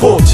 poď,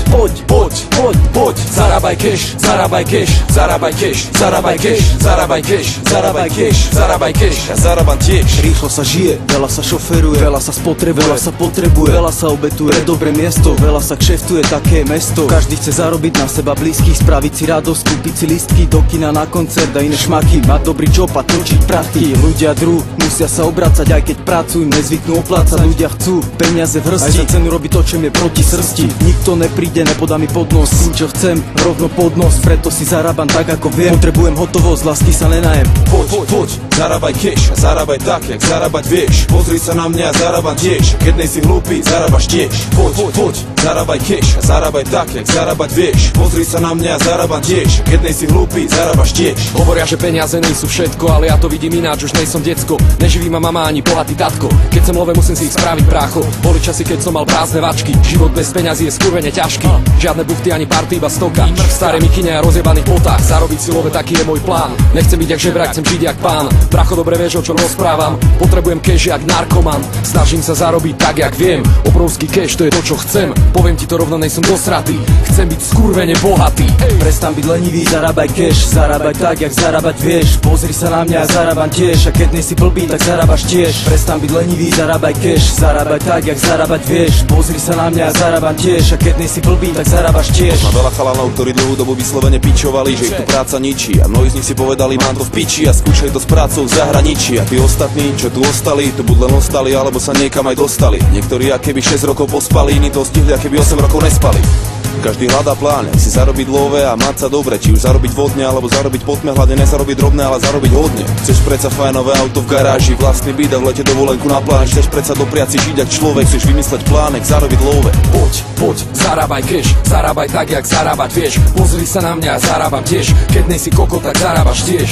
zarábaj cash, zarábaj cash, zarábaj cash, zarábaj cash, zarábaj cash, zarábaj cash, zarábaj cash. Ja zarábam tiež. Rýchlo sa žije, veľa sa šoferuje, veľa sa spotrebuje, veľa sa potrebuje, veľa sa obetuje, pre dobré miesto, veľa sa kšeftuje, také mesto. Každý chce zarobiť na seba blízkych, spraviť si radosť, kúpiť si lístky do kina, na koncert a iné šmaky, mať dobrý job a točiť prachy. Ľudia drú, musia sa obracať, aj keď pracujú, nezvyknú oplácať. Ľudia chcú peniaze v hrsti, aj za cenu robiť to, čo mi je proti srsti. Nikto nepríde, nepodá mi podnos, tým čo chcem, rovno podnos, preto si zarábam tak ako viem. Potrebujem hotovosť, lásky sa nenajem. Poď, zarábaj cash a zarábaj tak, jak zarábať vieš. Pozri sa na mňa a zarábam tiež. Keď nejsi hlúpy, zarábaš tiež. Poď, zarábaj cash a zarábaj tak, jak zarábať vieš. Pozri sa na mňa a zarábam tiež. Keď nejsi hlúpy, zarábaš tiež. Hovoria, že peniaze nie sú všetko, ale ja to vidím ináč, už nejsom decko. Neživí ma mama ani bohatý tatko. Keď som love, musím si ich spraviť brácho. Boli časy, keď som mal prázdne vačky. Život bez peňazí je skurvene ťažký. Žiadne buchty ani party, iba stoka. Staré mikine a rozjebaných botách. Zarobiť si love, taký je môj plán. Nechcem byť jak žebrák, chcem žiť jak pán. Bracho, dobre vieš, o čom rozprávam. Potrebujem cash jak narkoman. Snažím sa zarobiť tak, jak viem. Obrovský cash, to je to, čo chcem. Poviem ti to rovno, nejsom dosratý. Chcem byť skurvene bohatý. Prestan byť lenivý, zarábaj cash, zarábaj tak, jak zarábať vieš. Pozri sa na mňa a zarábam tiež. A keď nie si blbý, tak zarábaš tiež. Prestan byť lenivý, zarábaj cash, zarábaj tak, jak zarábať vieš. Pozri sa na mňa a zarábam tiež. A keď nie si blbý, tak zarábaš tiež. Mám veľa chalanov, ktorí dlhú dobu vyslovene pičovali, že ich tu práca ničí. A mnohí z nich si povedali, mám to v piči a skúšali to s prácou v zahraničí. A tí ostatní, čo tu ostali, to buď len ostali, alebo sa niekam aj dostali. Niektorí akéby 6 rokov pospali, iní to stihli, akéby 8 rokov nespali. Každý hľadá plán, jak si zarobiť love a mať sa dobre, či už zarobiť vodne, alebo zarobiť potme, hlavne nezarobiť drobné, ale zarobiť hodne. Chceš predsa fajnové auto v garáži, vlastný byt a v lete dovolenku na pláž. Chceš predsa dopriať si žiť jak človek, chceš vymysleť plánek, zarobiť love. Poď, zarábaj cash, zarábaj tak, jak zarábať vieš. Pozri sa na mňa a zarábam tiež. Keď nejsi koko, tak zarábaš tiež.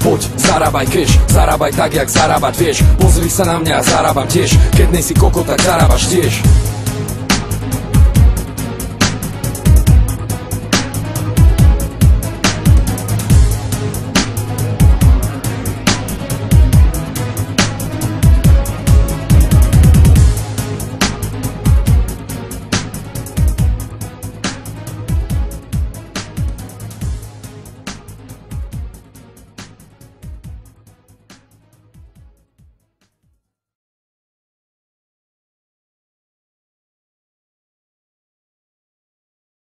Poď, zarábaj cash, zarábaj tak, jak zarábať vieš. Pozri sa na mňa a zarábam tiež. Keď nejsi koko, tak zarábaš tiež.